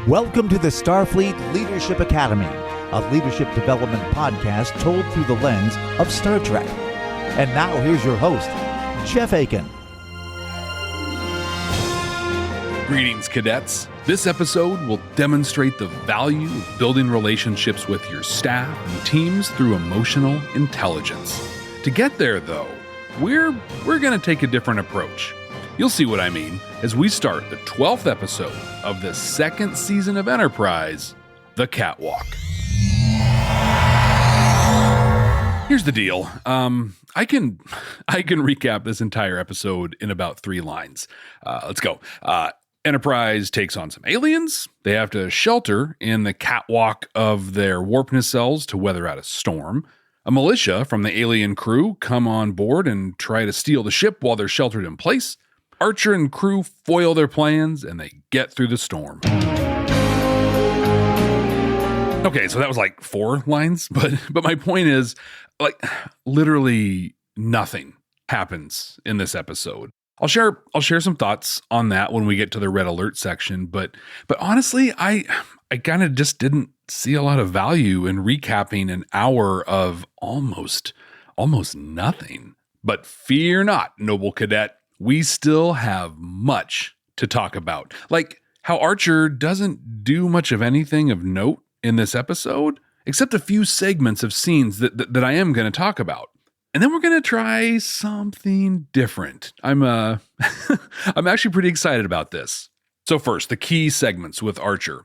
Welcome to the Starfleet Leadership Academy, a leadership development podcast told through the lens of Star Trek. And now here's your host, Jeff Akin. Greetings, cadets. This episode will demonstrate the value of building relationships with your staff and teams through emotional intelligence. To get there, though, we're going to take a different approach. You'll see what I mean as we start the 12th episode of the second season of Enterprise, The Catwalk. Here's the deal. I can recap this entire episode in about 3 lines. Let's go. Enterprise takes on some aliens. They have to shelter in the catwalk of their warp nacelles to weather out a storm. A militia from the alien crew come on board and try to steal the ship while they're sheltered in place. Archer and crew foil their plans and they get through the storm. Okay, so that was like 4 lines, but my point is, like, literally nothing happens in this episode. I'll share some thoughts on that when we get to the red alert section, but honestly, I kind of just didn't see a lot of value in recapping an hour of almost nothing. But fear not, noble cadet. We still have much to talk about. Like how Archer doesn't do much of anything of note in this episode, except a few segments of scenes that I am going to talk about. And then we're going to try something different. I'm actually pretty excited about this. So first, the key segments with Archer.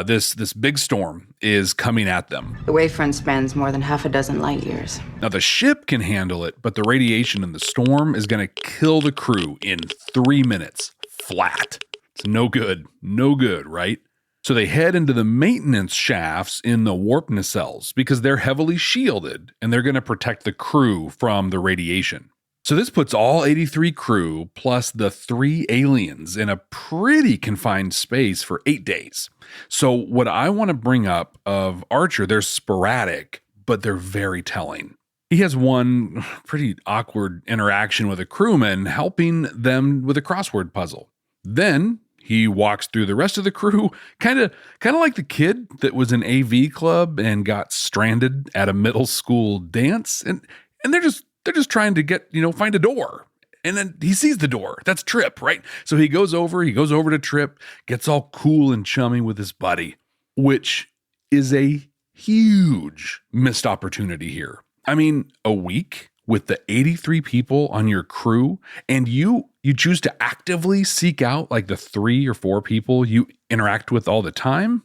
This big storm is coming at them. The wavefront spans more than half a dozen light years. Now the ship can handle it, but the radiation in the storm is going to kill the crew in 3 minutes flat. It's no good, right? So they head into the maintenance shafts in the warp nacelles because they're heavily shielded and they're going to protect the crew from the radiation. So this puts all 83 crew plus the 3 aliens in a pretty confined space for 8 days. So what I want to bring up of Archer, they're sporadic, but they're very telling. He has one pretty awkward interaction with a crewman helping them with a crossword puzzle. Then he walks through the rest of the crew, kind of like the kid that was in AV club and got stranded at a middle school dance, and they're just trying to find a door. And then he sees the door. That's Trip, right? So he goes over to Trip, gets all cool and chummy with his buddy, which is a huge missed opportunity here. I mean, a week with the 83 people on your crew, and you choose to actively seek out like the 3 or 4 people you interact with all the time?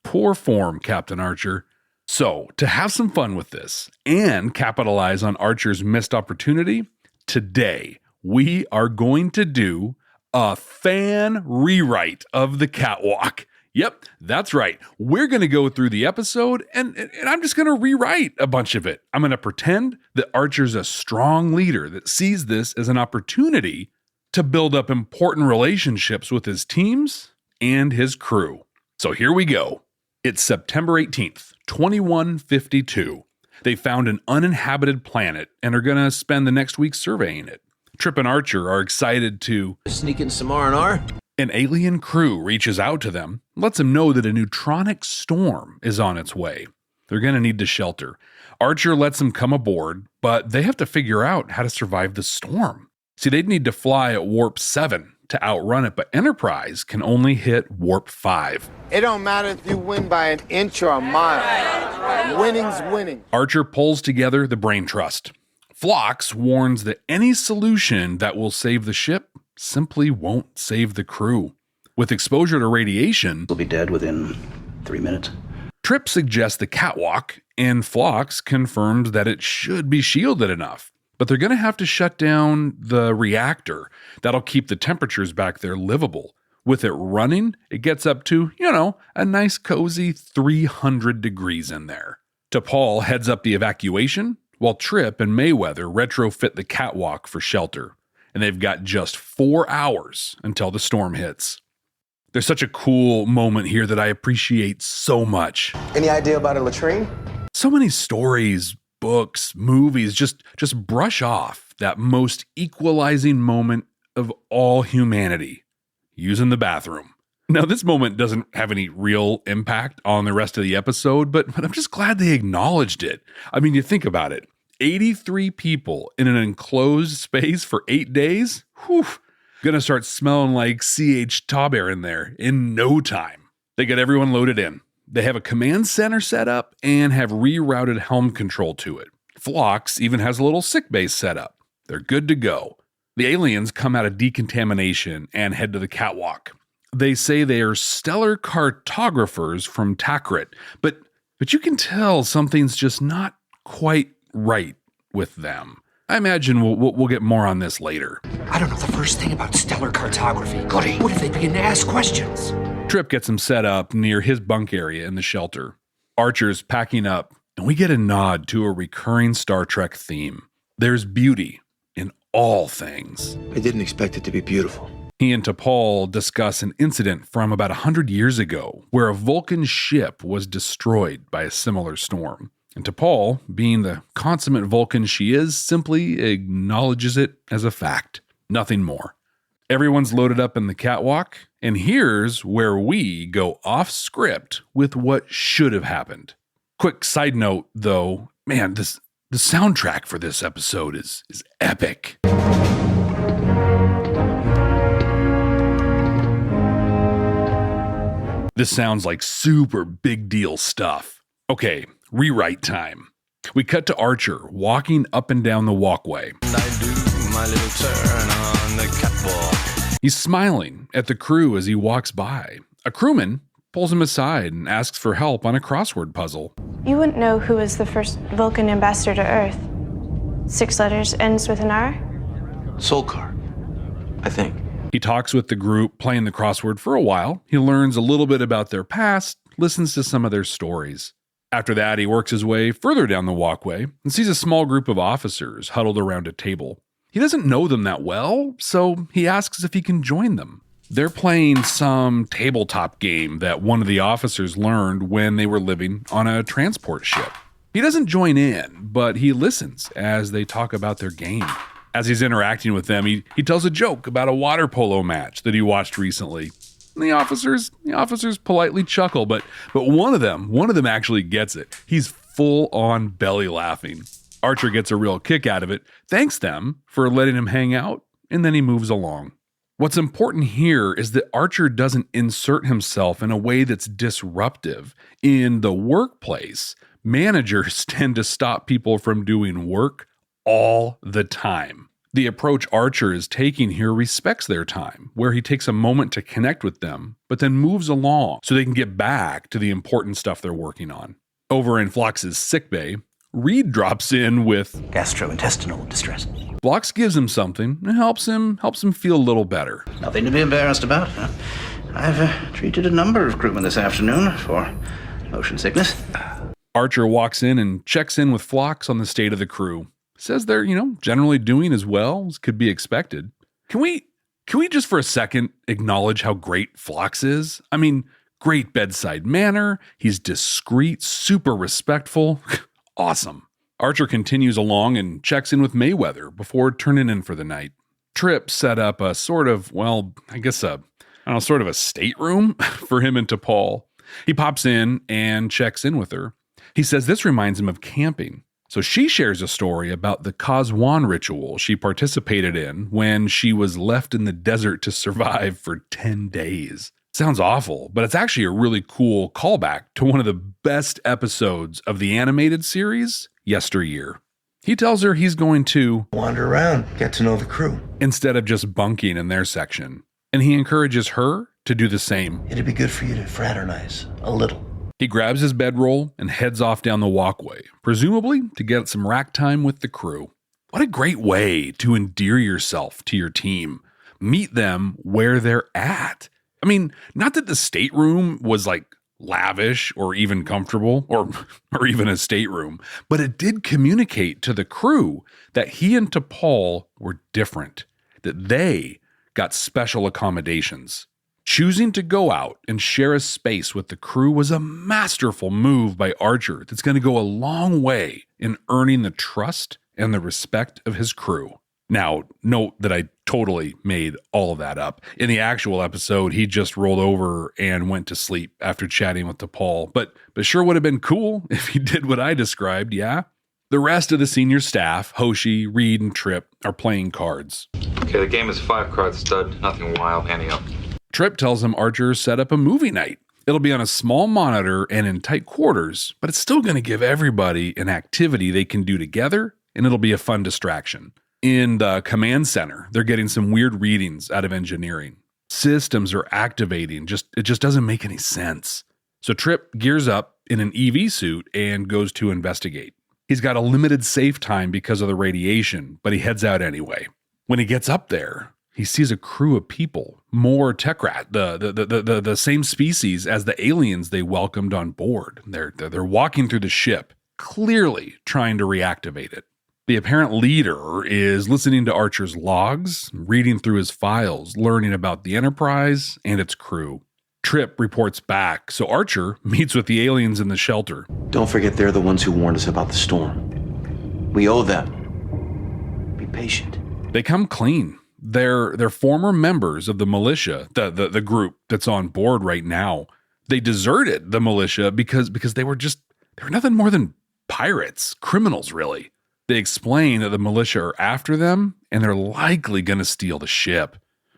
Poor form, Captain Archer. So, to have some fun with this and capitalize on Archer's missed opportunity, today we are going to do a fan rewrite of the Catwalk. Yep, that's right. We're going to go through the episode and I'm just going to rewrite a bunch of it. I'm going to pretend that Archer's a strong leader that sees this as an opportunity to build up important relationships with his teams and his crew. So here we go. It's September 18th, 2152. They found an uninhabited planet and are going to spend the next week surveying it. Trip and Archer are excited to sneak in some R&R. An alien crew reaches out to them, lets them know that a neutronic storm is on its way. They're going to need to shelter. Archer lets them come aboard, but they have to figure out how to survive the storm. See, they'd need to fly at warp 7 to outrun it, but Enterprise can only hit warp 5. It don't matter if you win by an inch or a mile. Winning's winning. Archer pulls together the brain trust. Phlox warns that any solution that will save the ship simply won't save the crew. With exposure to radiation, will be dead within 3 minutes. Trip suggests the Catwalk, and Phlox confirms that it should be shielded enough. But they're going to have to shut down the reactor. That'll keep the temperatures back there livable. With it running, it gets up to, a nice cozy 300 degrees in there. T'Pol heads up the evacuation, while Trip and Mayweather retrofit the Catwalk for shelter. And they've got just 4 hours until the storm hits. There's such a cool moment here that I appreciate so much. Any idea about a latrine? So many stories, books, movies just brush off that most equalizing moment of all humanity, using the bathroom. Now, this moment doesn't have any real impact on the rest of the episode, but I'm just glad they acknowledged it. I mean, you think about it. 83 people in an enclosed space for 8 days? Whew. Gonna start smelling like C.H. Tauber in there in no time. They get everyone loaded in. They have a command center set up and have rerouted helm control to it. Phlox even has a little sick bay set up. They're good to go. The aliens come out of decontamination and head to the catwalk. They say they are stellar cartographers from Takrit, but you can tell something's just not quite right with them. I imagine we'll get more on this later. I don't know the first thing about stellar cartography. Goody, what if they begin to ask questions? Trip gets him set up near his bunk area in the shelter. Archer's packing up, and we get a nod to a recurring Star Trek theme. There's beauty in all things. I didn't expect it to be beautiful. He and T'Pol discuss an incident from about 100 years ago where a Vulcan ship was destroyed by a similar storm. And T'Pol, being the consummate Vulcan she is, simply acknowledges it as a fact. Nothing more. Everyone's loaded up in the catwalk, and here's where we go off script with what should have happened. Quick side note, though, man, the soundtrack for this episode is epic. This sounds like super big deal stuff. Okay, rewrite time. We cut to Archer walking up and down the walkway. I do my little turn on the catwalk. He's smiling at the crew as he walks by. A crewman pulls him aside and asks for help on a crossword puzzle. You wouldn't know who was the first Vulcan ambassador to Earth. 6 letters, ends with an R? Solkar, I think. He talks with the group, playing the crossword for a while. He learns a little bit about their past, listens to some of their stories. After that, he works his way further down the walkway and sees a small group of officers huddled around a table. He doesn't know them that well, so he asks if he can join them. They're playing some tabletop game that one of the officers learned when they were living on a transport ship. He doesn't join in, but he listens as they talk about their game. As he's interacting with them, he tells a joke about a water polo match that he watched recently. And the officers politely chuckle, but one of them actually gets it. He's full on belly laughing. Archer gets a real kick out of it, thanks them for letting him hang out, and then he moves along. What's important here is that Archer doesn't insert himself in a way that's disruptive. In the workplace, managers tend to stop people from doing work all the time. The approach Archer is taking here respects their time, where he takes a moment to connect with them, but then moves along so they can get back to the important stuff they're working on. Over in Phlox's sickbay, Reed drops in with Gastrointestinal distress. Phlox gives him something and helps him feel a little better. Nothing to be embarrassed about. I've treated a number of crewmen this afternoon for motion sickness. Archer walks in and checks in with Phlox on the state of the crew. Says they're, generally doing as well as could be expected. Can we just for a second acknowledge how great Phlox is? I mean, great bedside manner. He's discreet, super respectful. Awesome. Archer continues along and checks in with Mayweather before turning in for the night. Trip set up a sort of a stateroom for him and T'Pol. He pops in and checks in with her. He says this reminds him of camping. So she shares a story about the Kazwan ritual she participated in when she was left in the desert to survive for 10 days. Sounds awful, but it's actually a really cool callback to one of the best episodes of the animated series, Yesteryear. He tells her he's going to Wander around, get to know the crew. Instead of just bunking in their section, and he encourages her to do the same. It'd be good for you to fraternize a little. He grabs his bedroll and heads off down the walkway, presumably to get some rack time with the crew. What a great way to endear yourself to your team. Meet them where they're at. I mean, not that the stateroom was like lavish or even comfortable or even a stateroom, but it did communicate to the crew that he and T'Pol were different, that they got special accommodations. Choosing to go out and share a space with the crew was a masterful move by Archer that's going to go a long way in earning the trust and the respect of his crew. Now, note that I totally made all of that up. In the actual episode, he just rolled over and went to sleep after chatting with T'Pol. But sure would have been cool if he did what I described, yeah? The rest of the senior staff, Hoshi, Reed, and Trip, are playing cards. Okay, the game is 5-card stud, nothing wild, ante up. Trip tells him Archer set up a movie night. It'll be on a small monitor and in tight quarters, but it's still going to give everybody an activity they can do together, and it'll be a fun distraction. In the command center, they're getting some weird readings out of engineering. Systems are activating, it just doesn't make any sense. So Trip gears up in an EV suit and goes to investigate. He's got a limited safe time because of the radiation, but he heads out anyway. When he gets up there, he sees a crew of people, more Techrat, the same species as the aliens they welcomed on board. They're walking through the ship, clearly trying to reactivate it. The apparent leader is listening to Archer's logs, reading through his files, learning about the Enterprise and its crew. Trip reports back, so Archer meets with the aliens in the shelter. Don't forget they're the ones who warned us about the storm. We owe them. Be patient. They come clean. They're former members of the militia, the group that's on board right now. They deserted the militia because they were nothing more than pirates, criminals really. They explain that the militia are after them and they're likely going to steal the ship.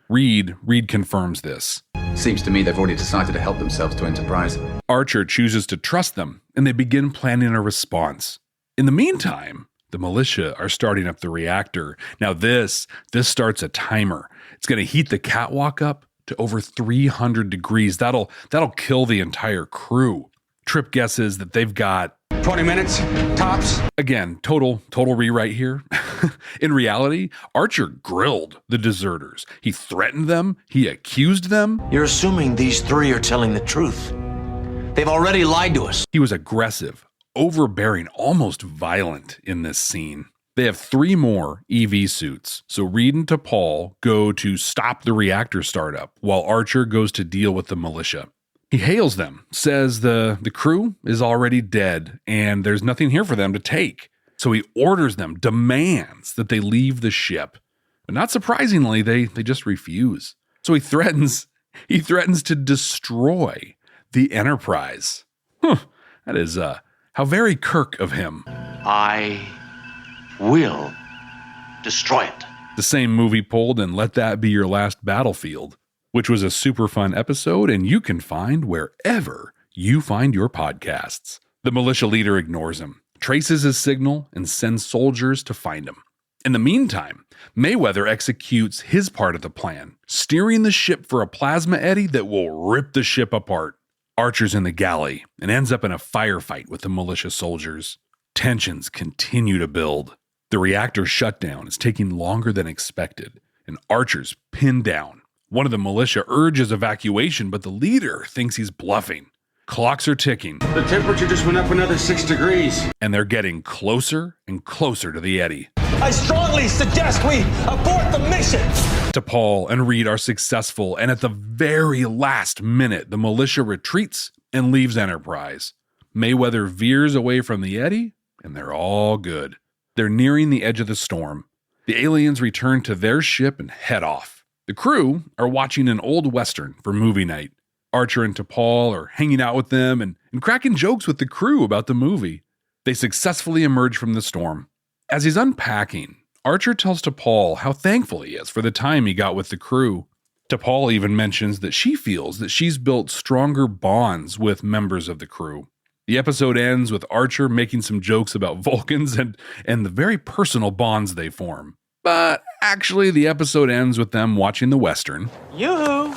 Reed confirms this. Seems to me they've already decided to help themselves to Enterprise. Archer chooses to trust them and they begin planning a response. In the meantime, the militia are starting up the reactor. Now this starts a timer. It's going to heat the Catwalk up to over 300 degrees. That'll kill the entire crew. Trip guesses that they've got 20 minutes, tops. Again, total rewrite here. In reality, Archer grilled the deserters. He threatened them. He accused them. You're assuming these three are telling the truth. They've already lied to us. He was aggressive, overbearing, almost violent in this scene. They have 3 more EV suits, so Reed and T'Pol go to stop the reactor startup while Archer goes to deal with the militia. He hails them, says the crew is already dead and there's nothing here for them to take. So he orders them, demands that they leave the ship. But not surprisingly, they just refuse. So he threatens to destroy the Enterprise. That is how very Kirk of him. I will destroy it. The same movie pulled in Let That Be Your Last Battlefield, which was a super fun episode and you can find wherever you find your podcasts. The militia leader ignores him, traces his signal, and sends soldiers to find him. In the meantime, Mayweather executes his part of the plan, steering the ship for a plasma eddy that will rip the ship apart. Archer's in the galley and ends up in a firefight with the militia soldiers. Tensions continue to build. The reactor shutdown is taking longer than expected, and Archer's pinned down. One of the militia urges evacuation, but the leader thinks he's bluffing. Clocks are ticking. The temperature just went up another 6 degrees. And they're getting closer and closer to the eddy. I strongly suggest we abort the mission. T'Pol and Reed are successful, and at the very last minute, the militia retreats and leaves Enterprise. Mayweather veers away from the eddy, and they're all good. They're nearing the edge of the storm. The aliens return to their ship and head off. The crew are watching an old Western for movie night. Archer and T'Pol are hanging out with them and cracking jokes with the crew about the movie. They successfully emerge from the storm. As he's unpacking, Archer tells T'Pol how thankful he is for the time he got with the crew. T'Pol even mentions that she feels that she's built stronger bonds with members of the crew. The episode ends with Archer making some jokes about Vulcans and the very personal bonds they form. But actually, the episode ends with them watching the Western. Yoo-hoo!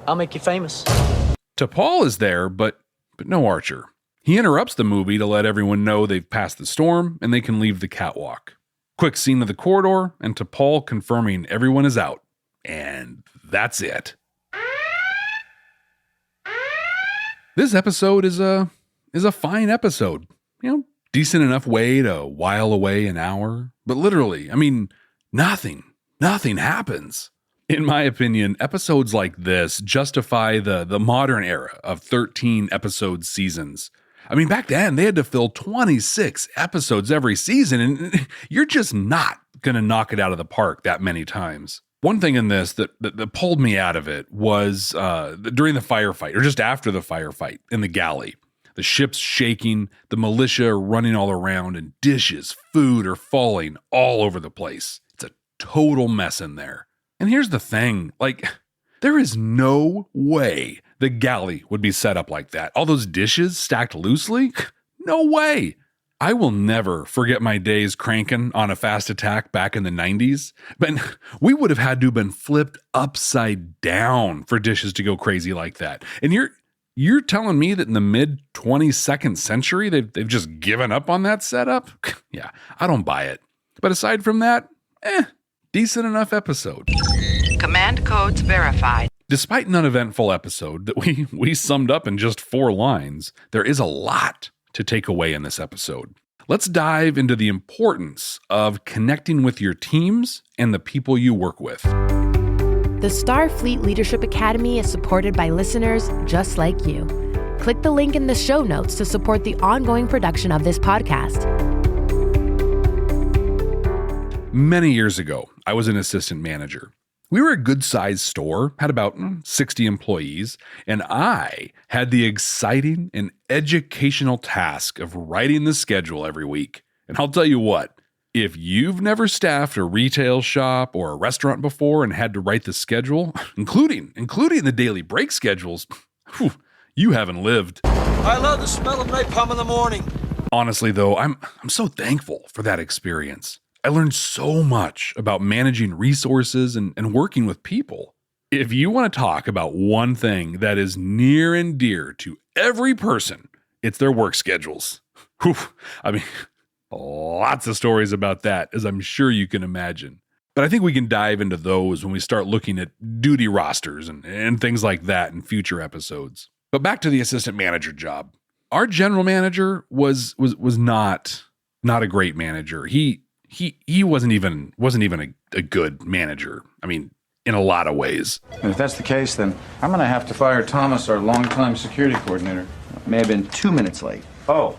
I'll make you famous. T'Pol is there, but no Archer. He interrupts the movie to let everyone know they've passed the storm and they can leave the catwalk. Quick scene of the corridor and T'Pol confirming everyone is out. And that's it. This episode is a fine episode. Decent enough way to while away an hour. But literally, nothing happens. In my opinion, episodes like this justify the modern era of 13 episode seasons. Back then, they had to fill 26 episodes every season, and you're just not going to knock it out of the park that many times. One thing in this that pulled me out of it was during the firefight, or just after the firefight in the galley. The ship's shaking, the militia are running all around, and dishes, food are falling all over the place. It's a total mess in there. And here's the thing, there is no way the galley would be set up like that. All those dishes stacked loosely? No way. I will never forget my days cranking on a fast attack back in the 90s, but we would have had to have been flipped upside down for dishes to go crazy like that. And you're telling me that in the mid 22nd century, they've just given up on that setup? Yeah, I don't buy it. But aside from that, decent enough episode. Command codes verified. Despite an uneventful episode that we summed up in just 4 lines, there is a lot to take away in this episode. Let's dive into the importance of connecting with your teams and the people you work with. The Starfleet Leadership Academy is supported by listeners just like you. Click the link in the show notes to support the ongoing production of this podcast. Many years ago, I was an assistant manager. We were a good-sized store, had about 60 employees, and I had the exciting and educational task of writing the schedule every week. And I'll tell you what, if you've never staffed a retail shop or a restaurant before and had to write the schedule, including the daily break schedules, you haven't lived. I love the smell of napalm in the morning. Honestly, though, I'm so thankful for that experience. I learned so much about managing resources and working with people. If you want to talk about one thing that is near and dear to every person, it's their work schedules. I mean, lots of stories about that, as I'm sure you can imagine. But I think we can dive into those when we start looking at duty rosters and things like that in future episodes. But back to the assistant manager job. Our general manager was not a great manager. He wasn't even a good manager. I mean, in a lot of ways. And if that's the case, then I'm going to have to fire Thomas, our longtime security coordinator. May have been 2 minutes late. Oh,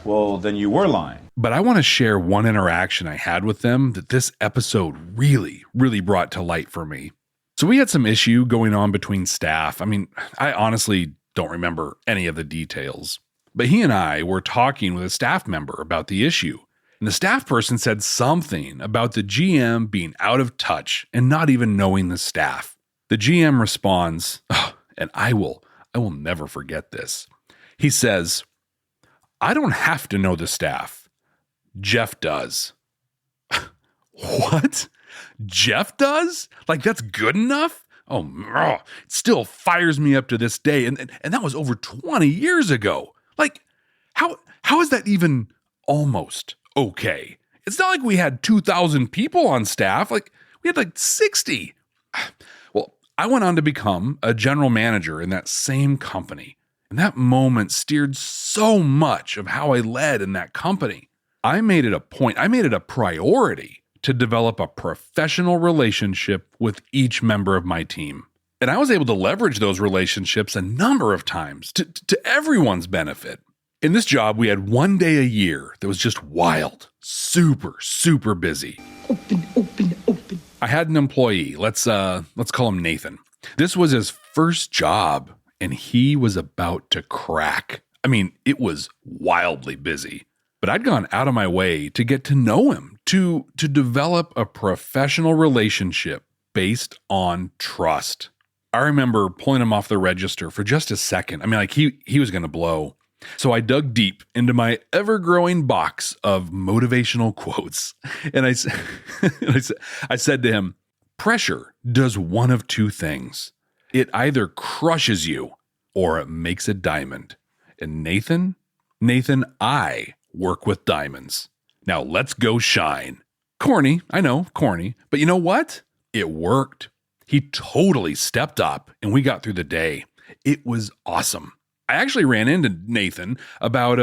well, then you were lying. But I want to share one interaction I had with them that this episode really, really brought to light for me. So we had some issue going on between staff. I mean, I honestly don't remember any of the details. But he and I were talking with a staff member about the issue. And the staff person said something about the GM being out of touch and not even knowing the staff. The GM responds, and I will never forget this. He says, "I don't have to know the staff. Jeff does." What? Jeff does? That's good enough? It still fires me up to this day. And that was over 20 years ago. How is that even almost okay? It's not like we had 2,000 people on staff. We had 60. Well, I went on to become a general manager in that same company. And that moment steered so much of how I led in that company. I made it a priority to develop a professional relationship with each member of my team. And I was able to leverage those relationships a number of times to everyone's benefit. In this job, we had one day a year that was just wild, super, super busy. Open. I had an employee, let's call him Nathan. This was his first job, and he was about to crack. I mean, it was wildly busy. But I'd gone out of my way to get to know him, to develop a professional relationship based on trust. I remember pulling him off the register for just a second. I mean, he was going to blow. So I dug deep into my ever-growing box of motivational quotes, and I said to him, "Pressure does one of two things. It either crushes you or it makes a diamond. And Nathan, I work with diamonds. Now let's go shine." Corny, I know, corny, but you know what? It worked. He totally stepped up, and we got through the day. It was awesome. I actually ran into Nathan about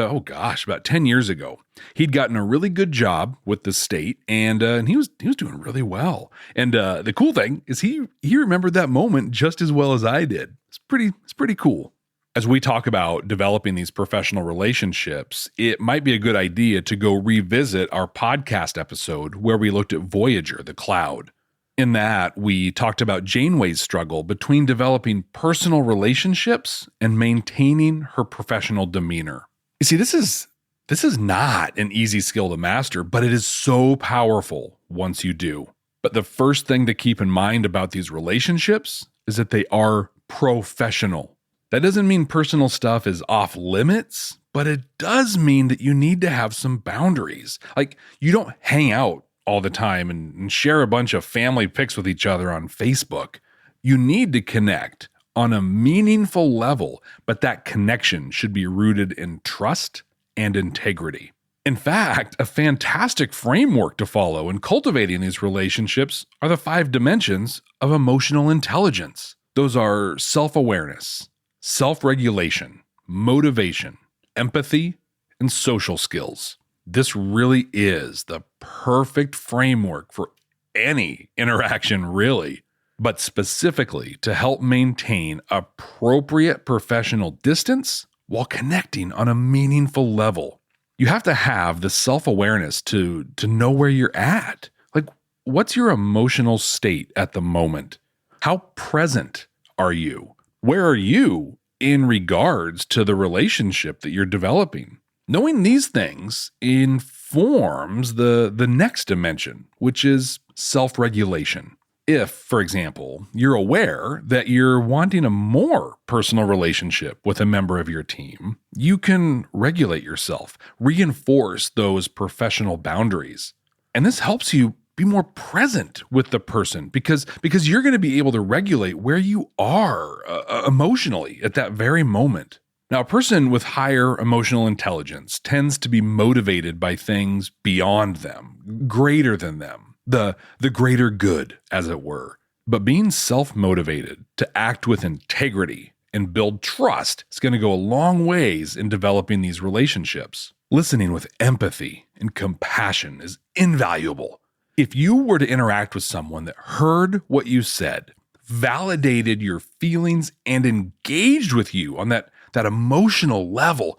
10 years ago. He'd gotten a really good job with the state, and he was doing really well. And the cool thing is he remembered that moment just as well as I did. It's pretty cool. As we talk about developing these professional relationships, it might be a good idea to go revisit our podcast episode where we looked at Voyager, the cloud. In that, we talked about Janeway's struggle between developing personal relationships and maintaining her professional demeanor. You see, this is not an easy skill to master, but it is so powerful once you do. But the first thing to keep in mind about these relationships is that they are professional. That doesn't mean personal stuff is off limits, but it does mean that you need to have some boundaries. Like, you don't hang out all the time and share a bunch of family pics with each other on Facebook. You need to connect on a meaningful level, but that connection should be rooted in trust and integrity. In fact, a fantastic framework to follow in cultivating these relationships are the 5 dimensions of emotional intelligence. Those are self-awareness, self-regulation, motivation, empathy, and social skills. This really is the perfect framework for any interaction, really, but specifically to help maintain appropriate professional distance while connecting on a meaningful level. You have to have the self-awareness to know where you're at. Like, what's your emotional state at the moment? How present are you? Where are you in regards to the relationship that you're developing? Knowing these things informs the next dimension, which is self-regulation. If, for example, you're aware that you're wanting a more personal relationship with a member of your team, you can regulate yourself, reinforce those professional boundaries. And this helps you be more present with the person because you're going to be able to regulate where you are emotionally at that very moment. Now, a person with higher emotional intelligence tends to be motivated by things beyond them, greater than them, the greater good, as it were. But being self-motivated to act with integrity and build trust is going to go a long ways in developing these relationships. Listening with empathy and compassion is invaluable. If you were to interact with someone that heard what you said, validated your feelings, and engaged with you on that emotional level,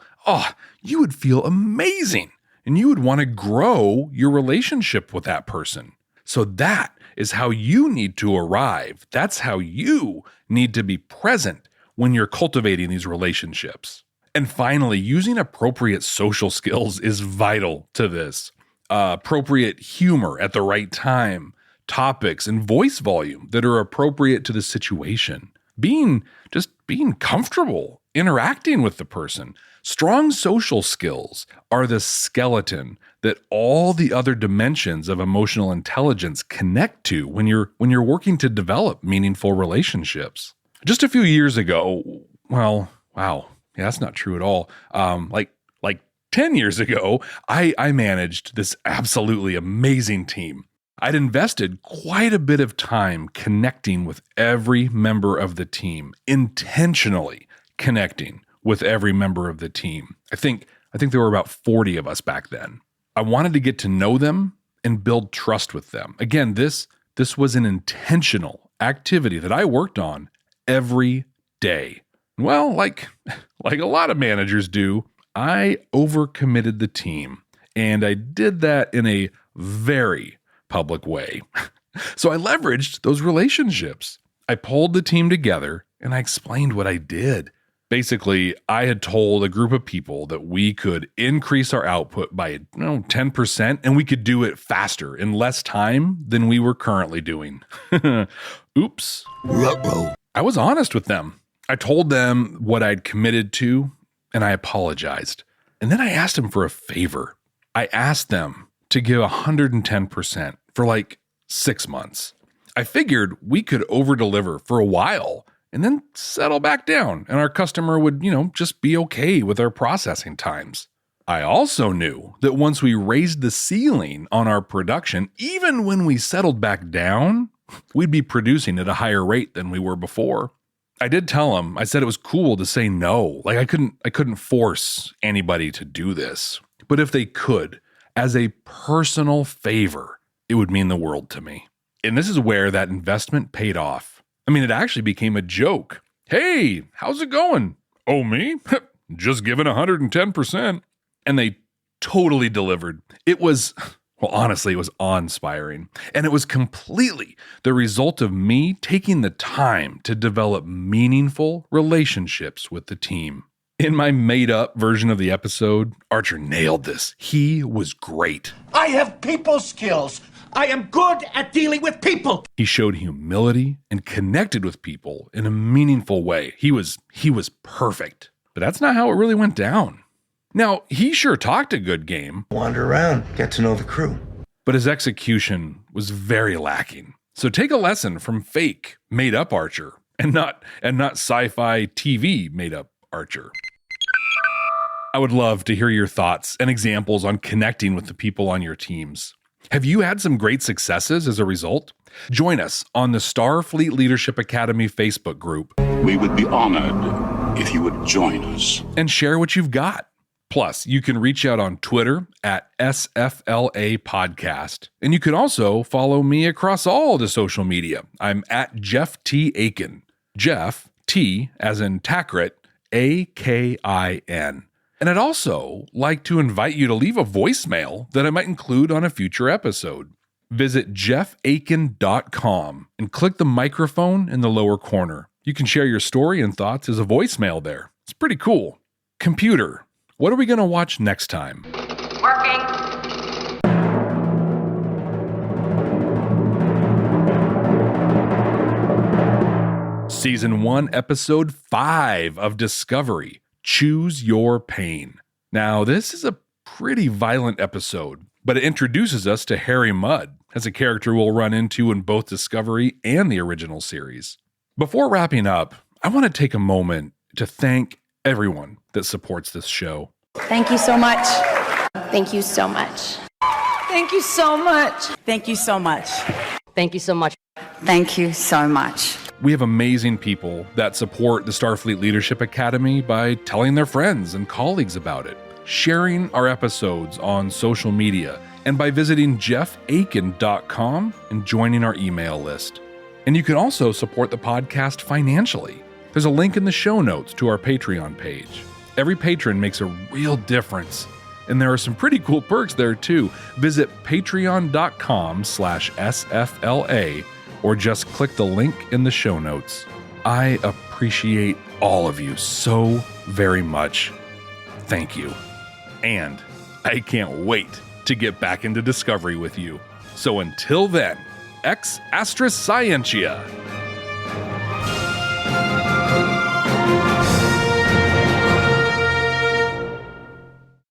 you would feel amazing. And you would want to grow your relationship with that person. So that is how you need to arrive. That's how you need to be present when you're cultivating these relationships. And finally, using appropriate social skills is vital to this. Appropriate humor at the right time, topics and voice volume that are appropriate to the situation. Being comfortable interacting with the person. Strong social skills are the skeleton that all the other dimensions of emotional intelligence connect to when you're working to develop meaningful relationships. Just a few years ago, that's not true at all. Like 10 years ago, I managed this absolutely amazing team. I'd invested quite a bit of time connecting with every member of the team, intentionally connecting with every member of the team. I think there were about 40 of us back then. I wanted to get to know them and build trust with them. Again, this was an intentional activity that I worked on every day. Well, like a lot of managers do, I overcommitted the team, and I did that in a very public way. So I leveraged those relationships. I pulled the team together and I explained what I did. Basically, I had told a group of people that we could increase our output by 10%, and we could do it faster in less time than we were currently doing. Oops. Ruh-roh. I was honest with them. I told them what I'd committed to, and I apologized. And then I asked them for a favor. I asked them to give 110% for 6 months. I figured we could over-deliver for a while and then settle back down, and our customer would, just be okay with our processing times. I also knew that once we raised the ceiling on our production, even when we settled back down, we'd be producing at a higher rate than we were before. I did tell them, I said it was cool to say no. I couldn't force anybody to do this. But if they could, as a personal favor, it would mean the world to me. And this is where that investment paid off. It actually became a joke. Hey, how's it going? Oh, me? Just giving 110%. And they totally delivered. It was, well, honestly, it was awe-inspiring. And it was completely the result of me taking the time to develop meaningful relationships with the team. In my made-up version of the episode, Archer nailed this. He was great. I have people skills. I am good at dealing with people. He showed humility and connected with people in a meaningful way. He was perfect. But that's not how it really went down. Now, he sure talked a good game. Wander around, get to know the crew. But his execution was very lacking. So take a lesson from fake, made-up Archer, and not sci-fi TV made-up Archer. I would love to hear your thoughts and examples on connecting with the people on your teams. Have you had some great successes as a result? Join us on the Starfleet Leadership Academy Facebook group. We would be honored if you would join us. And share what you've got. Plus, you can reach out on Twitter at SFLA Podcast. And you can also follow me across all the social media. I'm at Jeff T. Akin. Jeff, T as in Takrit, Akin. And I'd also like to invite you to leave a voicemail that I might include on a future episode. Visit jeffakin.com and click the microphone in the lower corner. You can share your story and thoughts as a voicemail there. It's pretty cool. Computer, what are we going to watch next time? Working. Season 1, Episode 5 of Discovery. Choose Your Pain. Now, this is a pretty violent episode, but it introduces us to Harry Mudd as a character we'll run into in both Discovery and the original series. Before wrapping up, I want to take a moment to thank everyone that supports this show. Thank you so much. Thank you so much. Thank you so much. Thank you so much. Thank you so much. Thank you so much. We have amazing people that support the Starfleet Leadership Academy by telling their friends and colleagues about it, sharing our episodes on social media, and by visiting jeffakin.com and joining our email list. And you can also support the podcast financially. There's a link in the show notes to our Patreon page. Every patron makes a real difference, and there are some pretty cool perks there too. Visit patreon.com/SFLA or just click the link in the show notes. I appreciate all of you so very much. Thank you. And I can't wait to get back into Discovery with you. So until then, ex astra scientia.